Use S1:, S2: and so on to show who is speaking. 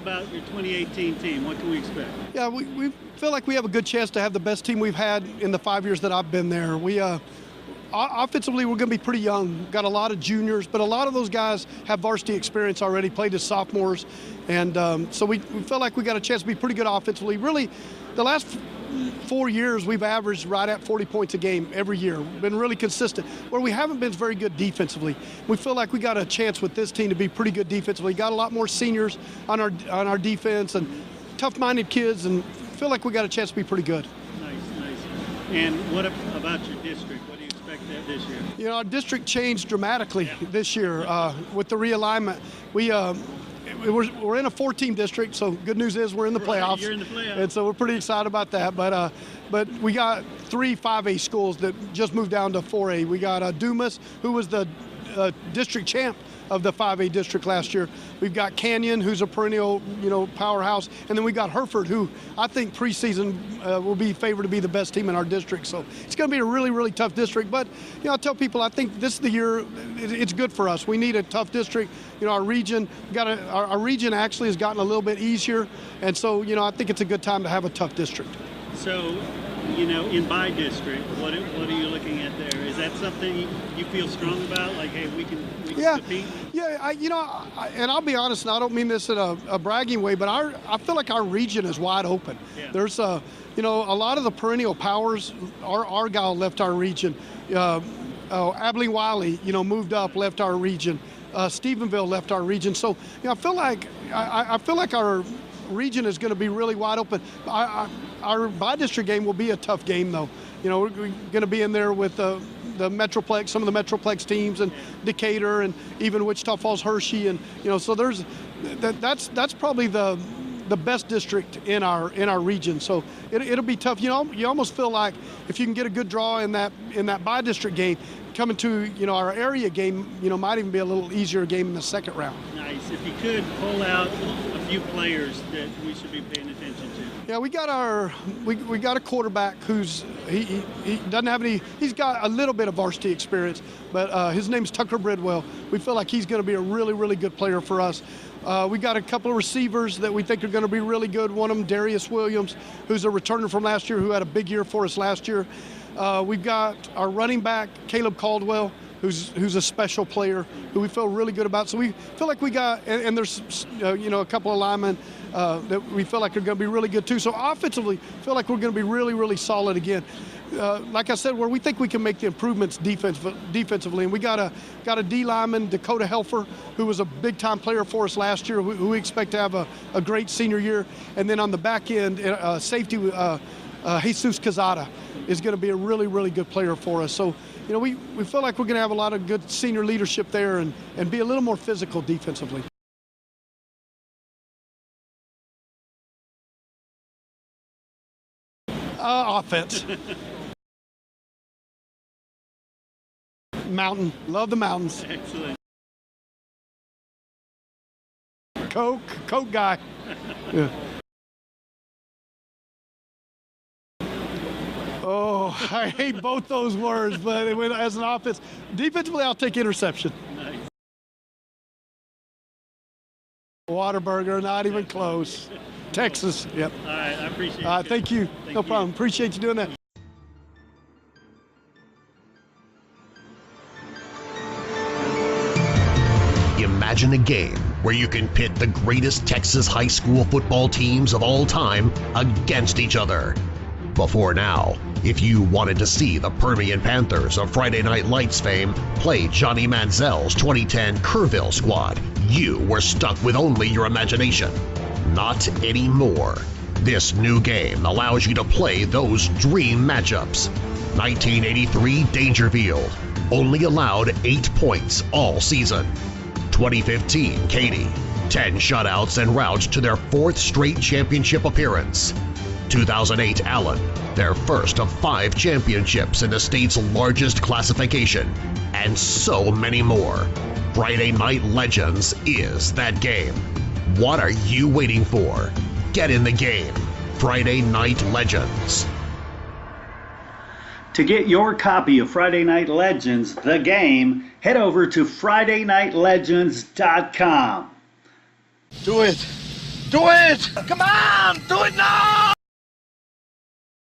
S1: about your 2018 team? What can we expect?
S2: Yeah, we feel like we have a good chance to have the best team we've had in the 5 years that I've been there. Offensively, we're going to be pretty young. Got a lot of juniors, but a lot of those guys have varsity experience already, played as sophomores. And so we feel like we got a chance to be pretty good offensively. Really, the last 4 years, we've averaged right at 40 points a game every year. Been really consistent. Where we haven't been very good defensively. We feel like we got a chance with this team to be pretty good defensively. Got a lot more seniors on our defense and tough-minded kids, and feel like we got a chance to be pretty good.
S1: Nice. And what about your district? What do you expect this year?
S2: You know, our district changed dramatically this year with the realignment. We're in a 4-team district, so good news is we're in the playoffs.
S1: You're in the playoffs.
S2: And so we're pretty excited about that. But we got 3 5A schools that just moved down to 4A. We got Dumas, who was the district champ of the 5A district last year. We've got Canyon, who's a perennial, powerhouse, and then we got Hereford, who I think preseason will be favored to be the best team in our district. So it's going to be a really, really tough district. But I tell people I think this is the year. It's good for us. We need a tough district. Our region our region actually has gotten a little bit easier, and so I think it's a good time to have a tough district.
S1: So, in by district, what are you looking at there? Is that something you feel strong about? Like, hey, we can compete?
S2: Yeah, and I'll be honest, and I don't mean this in a bragging way, but I feel like our region is wide open.
S1: Yeah.
S2: There's a lot of the perennial powers. Argyle left our region. Abilene Wiley, moved up, left our region. Stephenville left our region. So, I feel like our region is going to be really wide open. Our by-district game will be a tough game, though. We're going to be in there with the Metroplex, some of the Metroplex teams, and Decatur, and even Wichita Falls, Hershey, and so that's probably the best district in our region. So it'll be tough. You almost feel like if you can get a good draw in that by-district game, coming to our area game, might even be a little easier game in the second round.
S1: Nice. If you could pull out a few players that we should be paying attention to.
S2: Yeah, we got a quarterback who's he doesn't have any. He's got a little bit of varsity experience, but his name's Tucker Bridwell. We feel like he's going to be a really, really good player for us. We got a couple of receivers that we think are going to be really good. One of them, Darius Williams, who's a returner from last year, who had a big year for us last year. We've got our running back, Caleb Caldwell, who's a special player who we feel really good about. So we feel like we got, and there's a couple of linemen that we feel like are going to be really good too. So offensively, feel like we're going to be really, really solid again. Like I said, where we think we can make the improvements defensively, and we got a D lineman, Dakota Helfer, who was a big-time player for us last year, who we expect to have a great senior year. And then on the back end, safety, Jesus Cazada is going to be a really, really good player for us. So, we feel like we're going to have a lot of good senior leadership there and be a little more physical defensively. Offense. Mountain. Love the mountains.
S1: Excellent.
S2: Coke guy. Yeah. Oh, I hate both those words, but as an offense, defensively, I'll take interception.
S1: Nice.
S2: Waterburger, not even close. Texas, yep.
S1: All right, I appreciate it.
S2: Thank you. No problem. Appreciate you doing that.
S3: Imagine a game where you can pit the greatest Texas high school football teams of all time against each other. Before now, if you wanted to see the Permian Panthers of Friday Night Lights fame play Johnny Manziel's 2010 Kerrville squad, you were stuck with only your imagination. Not anymore. This new game allows you to play those dream matchups. 1983 Dangerfield only allowed 8 points all season. 2015 Katy, 10 shutouts en route to their 4th straight championship appearance. 2008 Allen, their first of 5 championships in the state's largest classification, and so many more. Friday Night Legends is that game. What are you waiting for? Get in the game. Friday Night Legends.
S1: To get your copy of Friday Night Legends, the game, head over to FridayNightLegends.com.
S2: Do it.
S4: Do it! Come on! Do it now!